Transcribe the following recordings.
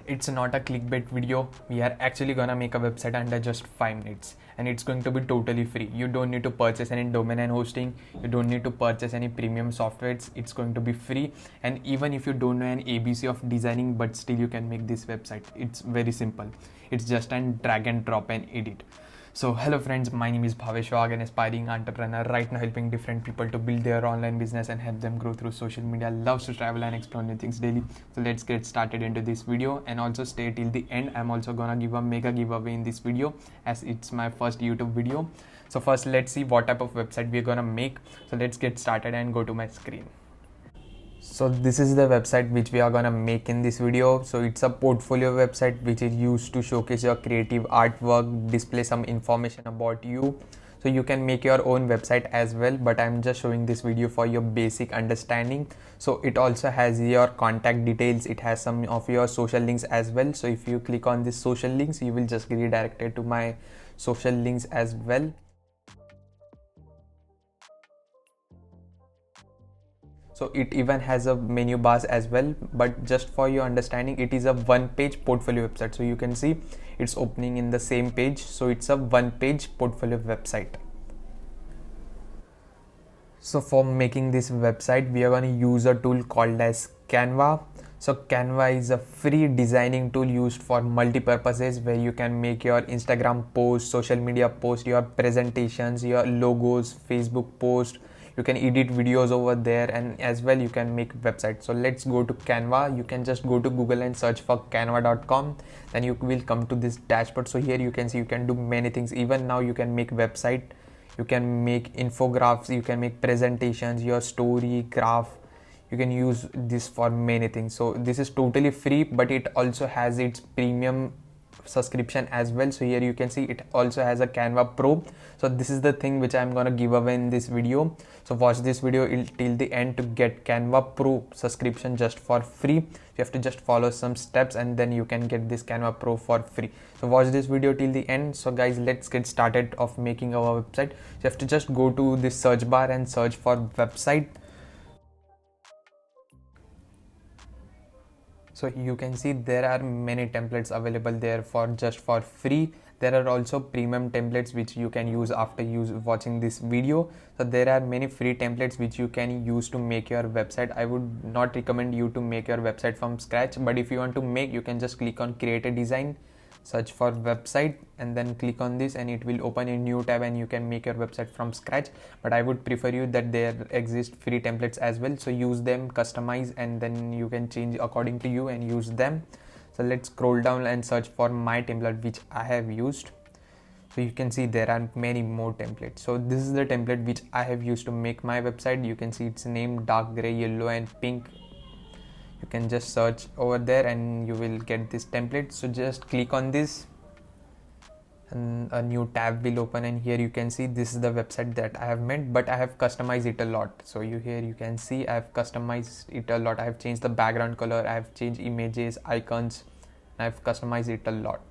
It's not a clickbait video. We are actually gonna make a website under just 5 minutes, and it's going to be totally free. You don't need to purchase any domain and hosting. You don't need to purchase any premium softwares. It's going to be free. And even if you don't know an ABC of designing, but still you can make this website. It's very simple. It's just an drag and drop and edit. So hello friends, my name is Bhavesh, an aspiring entrepreneur right now helping different people to build their online business and help them grow through social media. Loves to travel and explore new things daily. So let's get started into this video, and also stay till the end. I'm also gonna give a mega giveaway in this video as it's my first YouTube video. So first let's see what type of website we're gonna make. So let's get started and go to my screen. So this is the website which we are gonna make in this video. So it's a portfolio website which is used to showcase your creative artwork, display some information about you. So you can make your own website as well, but I'm just showing this video for your basic understanding. So it also has your contact details. It has some of your social links as well. So if you click on this social links, you will just get redirected to my social links as well. So it even has a menu bars as well, but just for your understanding, it is a one page portfolio website. So you can see it's opening in the same page. So it's a one page portfolio website. So for making this website, we are going to use a tool called as Canva. So Canva is a free designing tool used for multi-purposes, where you can make your Instagram posts, social media posts, your presentations, your logos, Facebook posts. You can edit videos over there, and as well you can make websites. So let's go to Canva. You can just go to Google and search for canva.com. Then you will come to this dashboard. So here you can see you can do many things. Even now you can make website, you can make infographics, you can make presentations, your story graph. You can use this for many things. So this is totally free, but it also has its premium subscription as well. So here you can see it also has a Canva Pro. So this is the thing which I'm gonna give away in this video. So watch this video till the end to get Canva Pro subscription just for free. You have to just follow some steps and then you can get this Canva Pro for free. So watch this video till the end. So guys, let's get started of making our website. You have to just go to this search bar and search for website. So you can see there are many templates available there for just for free. There are also premium templates which you can use after watching this video. So there are many free templates which you can use to make your website. I would not recommend you to make your website from scratch, but if you want to make, you can just click on create a design, search for website, and then click on this and it will open a new tab and you can make your website from scratch. But I would prefer you that there exist free templates as well, so use them, customize, and then you can change according to you and use them. So let's scroll down and search for my template which I have used. So you can see there are many more templates. So this is the template which I have used to make my website. You can see it's named dark gray, yellow, and pink. You can just search over there and you will get this template. So just click on this and a new tab will open, and here you can see this is the website that I have made, but I have customized it a lot. So here you can see I have customized it a lot. I have changed the background color, I have changed images, icons, I have customized it a lot.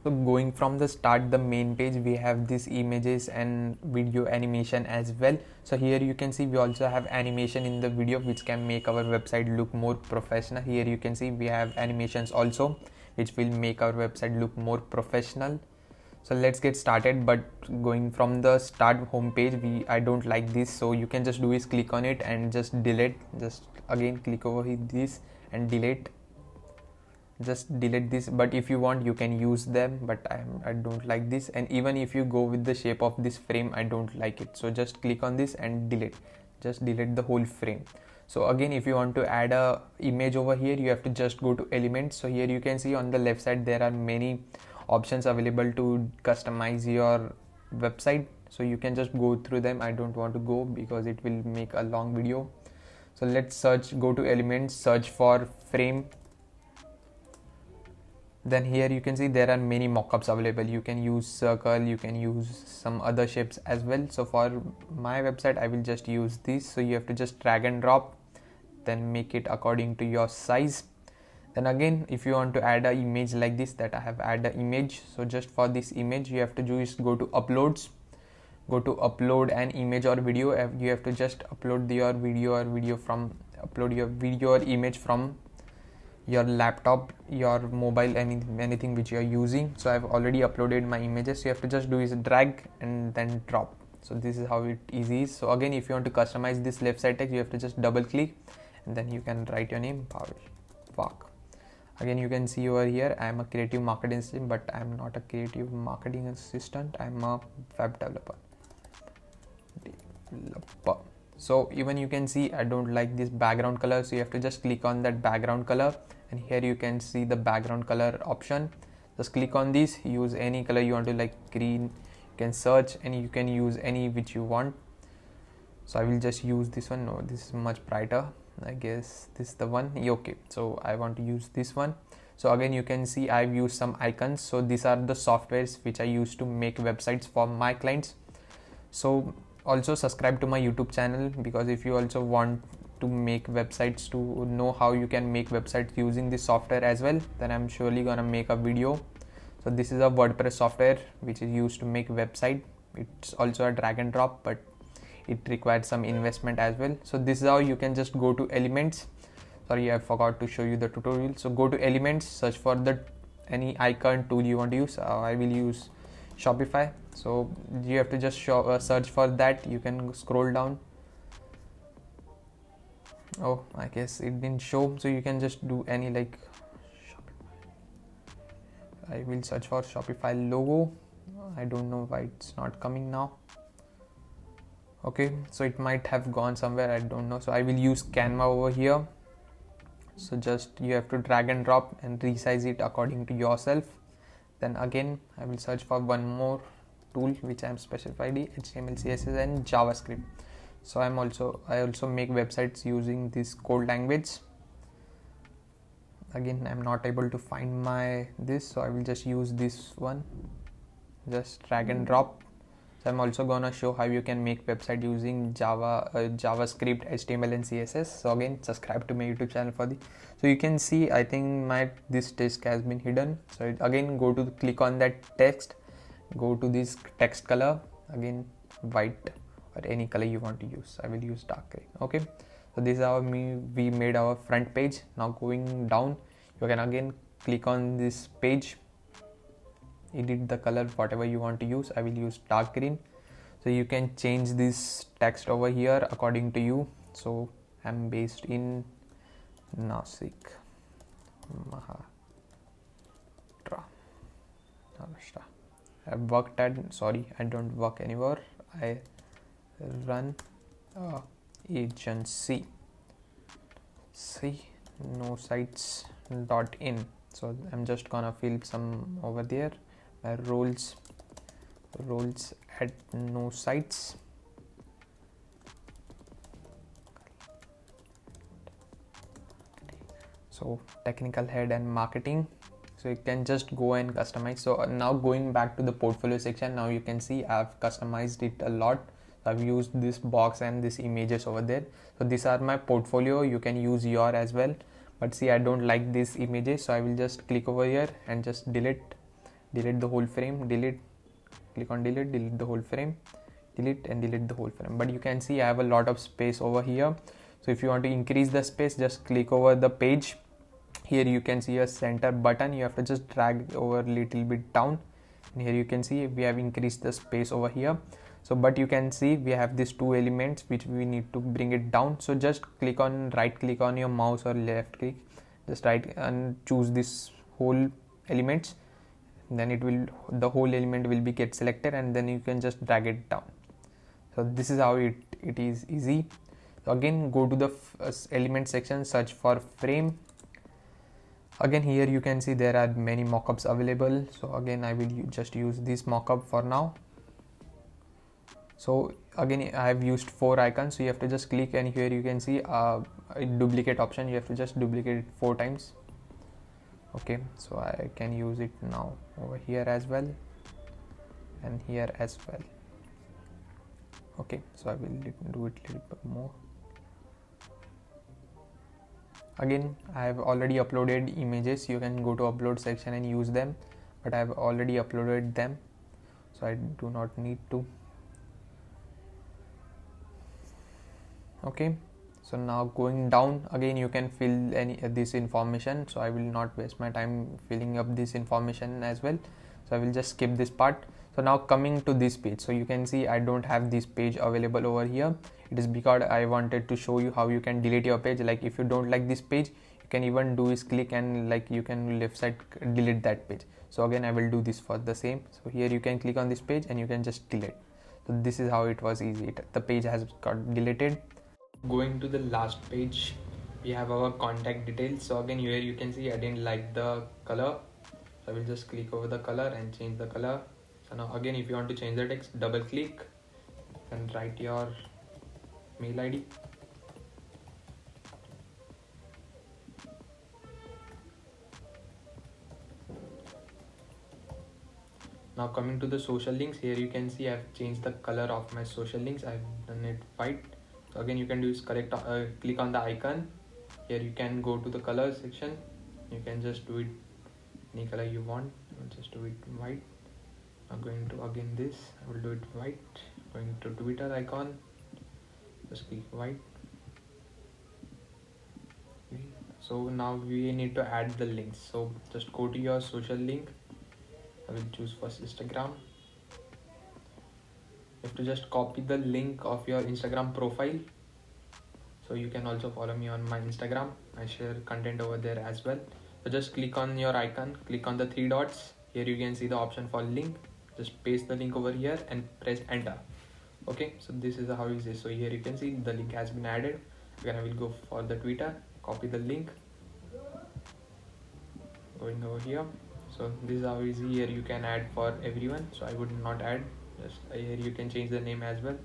So going from the start, the main page, we have these images and video animation as well. So here you can see we also have animation in the video which can make our website look more professional. Here you can see we have animations also which will make our website look more professional. So let's get started. But going from the start home page, I don't like this, so you can just do is click on it and just delete. Just again click over here this and delete. Just delete this, but if you want you can use them, but I don't like this. And even if you go with the shape of this frame, I don't like it. So just click on this and delete. Just delete the whole frame. So again, if you want to add a image over here, you have to just go to elements. So here you can see on the left side there are many options available to customize your website. So you can just go through them. I don't want to go because it will make a long video. So let's search, go to elements, search for frame. Then here you can see there are many mockups available. You can use circle, you can use some other shapes as well. So for my website I will just use this. So you have to just drag and drop, then make it according to your size. Then again, if you want to add an image like this, that I have added an image. So just for this image you have to do is go to uploads, go to upload an image or video. You have to just upload your video or image from your laptop, your mobile, anything which you are using. So I've already uploaded my images, so you have to just do is drag and then drop. So this is how it easy is. So again, if you want to customize this left side text, you have to just double click and then you can write your name, Bhavesh. Again, you can see over here, I am a creative marketing assistant, but I am not a creative marketing assistant. I am a web developer. So even you can see I don't like this background color, so you have to just click on that background color, and here you can see the background color option. Just click on this, use any color you want to, like green. You can search and you can use any which you want. So I will just use this one. No, this is much brighter. I guess this is the one. Okay, so I want to use this one. So again, you can see I've used some icons. So these are the softwares which I use to make websites for my clients. So also subscribe to my YouTube channel, because if you also want to make websites, to know how you can make websites using this software as well, then I'm surely gonna make a video. So this is a WordPress software which is used to make website. It's also a drag and drop, but it requires some investment as well. So this is how you can just go to elements. Sorry, I forgot to show you the tutorial. So go to elements, search for the any icon tool you want to use. I will use Shopify. So you have to just search for that. You can scroll down. Oh, I guess it didn't show. So you can just do any, like Shopify. I will search for Shopify logo. I don't know why it's not coming now. Okay, so it might have gone somewhere, I don't know. So I will use Canva over here. So just you have to drag and drop and resize it according to yourself. Then again, I will search for one more tool which I am specified, HTML, CSS and JavaScript. So I also make websites using this code language. Again, I'm not able to find this, so I will just use this one. Just drag and drop. So I'm also gonna show how you can make website using JavaScript, HTML and CSS. So again, subscribe to my YouTube channel for this. So you can see, I think this text has been hidden. So again, click on that text, go to this text color, again white or any color you want to use. I will use dark gray. Okay, so this is how we made our front page. Now going down, you can again click on this page, edit the color whatever you want to use. I will use dark green. So you can change this text over here according to you. So I'm based in Nasik, Maharashtra. I worked at, sorry, I don't work anywhere. I run a agency. See, no sites.in. So I'm just gonna fill some over there. Roles at no sites. So technical head and marketing. So you can just go and customize. So now going back to the portfolio section, now you can see I've customized it a lot. I've used this box and this images over there. So these are my portfolio. You can use your as well, but see, I don't like these images, so I will just click over here and just delete the whole frame. Click on delete the whole frame, delete the whole frame. But you can see I have a lot of space over here. So if you want to increase the space, just click over the page. Here you can see a center button. You have to just drag over a little bit down, and here you can see we have increased the space over here. So but you can see we have these two elements which we need to bring it down. So just right click on your mouse or left click, just right and choose this whole elements. Then the whole element will be get selected, and then you can just drag it down. So this is how it is easy. So again, go to the element section, search for frame. Again, here you can see there are many mockups available. So again, I will just use this mockup for now. So again, I have used 4 icons. So you have to just click, and here you can see a duplicate option. You have to just duplicate it 4 times. Okay, so I can use it now over here as well, and here as well. Okay, so I will do it a little bit more. Again, I have already uploaded images. You can go to upload section and use them, but I have already uploaded them, so I do not need to. Okay, So now going down again, you can fill any this information, so I will not waste my time filling up this information as well, so I will just skip this part. So now coming to this page, so you can see I don't have this page available over here. It is because I wanted to show you how you can delete your page. Like if you don't like this page, you can even do is click and like you can left side delete that page. So again I will do this for the same. So here you can click on this page and you can just delete. So this is how it was easy. The page has got deleted. Going to the last page, we have our contact details. So again here you can see I didn't like the color, so I will just click over the color and change the color. So now again if you want to change the text, double click and write your mail ID. Now coming to the social links, here you can see I've changed the color of my social links. I've done it white. So again you can do is click on the icon. Here you can go to the color section. You can just do it any color you want. I'll just do it white. I'm going to again this, I will do it white. Going to Twitter icon, just click white. Okay. So now we need to add the links. So just go to your social link. I will choose first Instagram. You have to just copy the link of your Instagram profile. So you can also follow me on my Instagram. I share content over there as well. So just click on your icon, click on the three dots. Here you can see the option for link. Just paste the link over here and press enter. Okay, so this is how it is. So here you can see the link has been added. Again I will go for the Twitter, copy the link, going over here. So this is how easy. Here you can add for everyone, so I would not add. Just here you can change the name as well.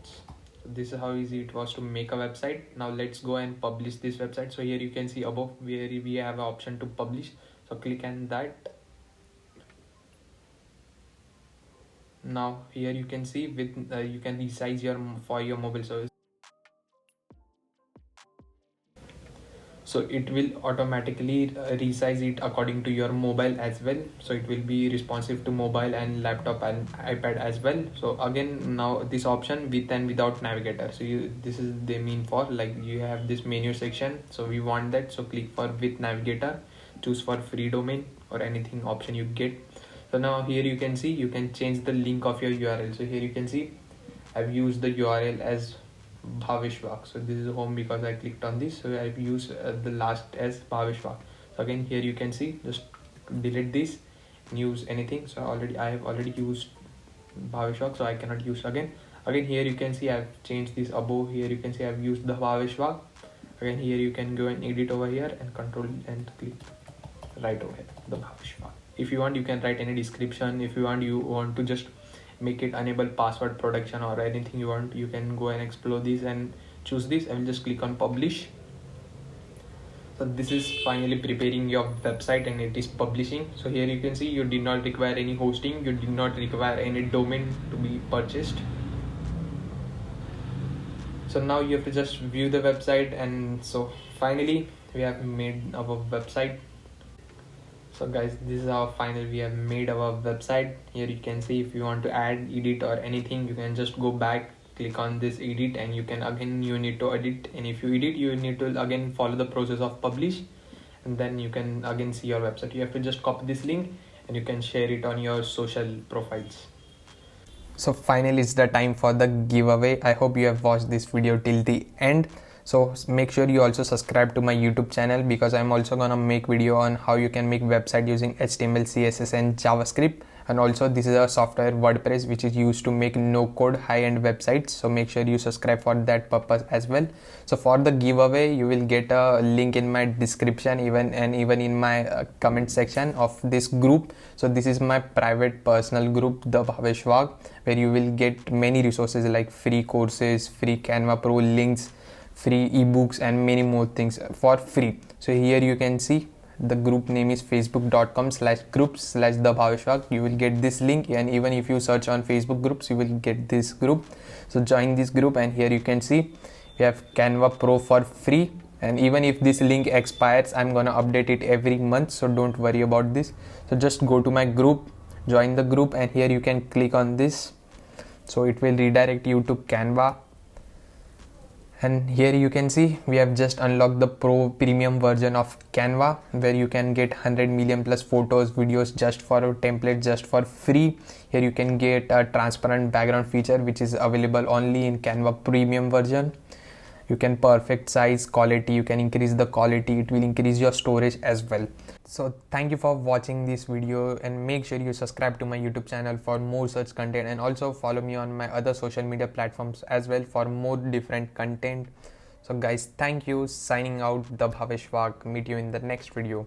So this is how easy it was to make a website. Now let's go and publish this website. So here you can see above where we have an option to publish. So click on that. Now here you can see with you can resize your for your mobile service. So it will automatically resize it according to your mobile as well. So it will be responsive to mobile and laptop and iPad as well. So again now this option with and without navigator. So this is the mean for like you have this menu section. So we want that. So click for with navigator, choose for free domain or anything option you get. So now here you can see you can change the link of your URL. So here you can see I've used the URL as Bhavesh. So this is home because I clicked on this. So I've used the last as Bhavesh. So again here you can see just delete this and use anything. So I have already used Bhavesh, so I cannot use again. Again here you can see I've changed this above. Here you can see I've used the Bhavesh. Again here you can go and edit over here and control and click right over here the Bhavesh. If you want you can write any description. If you want to just make it enable password protection or anything you want, you can go and explore this and choose this. I will just click on publish. So this is finally preparing your website and it is publishing. So here you can see you did not require any hosting, you did not require any domain to be purchased. So now you have to just view the website, and so finally we have made our website. So guys, this is how finally we have made our website. Here you can see if you want to add, edit or anything, you can just go back, click on this edit, and you can again you need to edit. And if you edit, you need to again follow the process of publish, and then you can again see your website. You have to just copy this link and you can share it on your social profiles. So finally it's the time for the giveaway. I hope you have watched this video till the end. So make sure you also subscribe to my YouTube channel because I'm also gonna make video on how you can make website using HTML, CSS and JavaScript. And also this is a software WordPress which is used to make no code high-end websites. So make sure you subscribe for that purpose as well. So for the giveaway you will get a link in my description even in my comment section of this group. So this is my private personal group, the Bhavesh, where you will get many resources like free courses, free Canva Pro links, free ebooks and many more things for free. So here you can see the group name is facebook.com/groups/the Bhavesh. You will get this link, and even if you search on Facebook groups you will get this group. So join this group, and here you can see we have Canva Pro for free, and even if this link expires I'm gonna update it every month, so don't worry about this. So just go to my group, join the group, and here you can click on this. So it will redirect you to Canva, And here you can see we have just unlocked the pro premium version of Canva, where you can get 100 million plus photos, videos just for a template, just for free. Here you can get a transparent background feature which is available only in Canva premium version. You can perfect size, quality, you can increase the quality, it will increase your storage as well. So thank you for watching this video, and make sure you subscribe to my YouTube channel for more such content, and also follow me on my other social media platforms as well for more different content. So guys, thank you. Signing out, the Bhavesh. Meet you in the next video.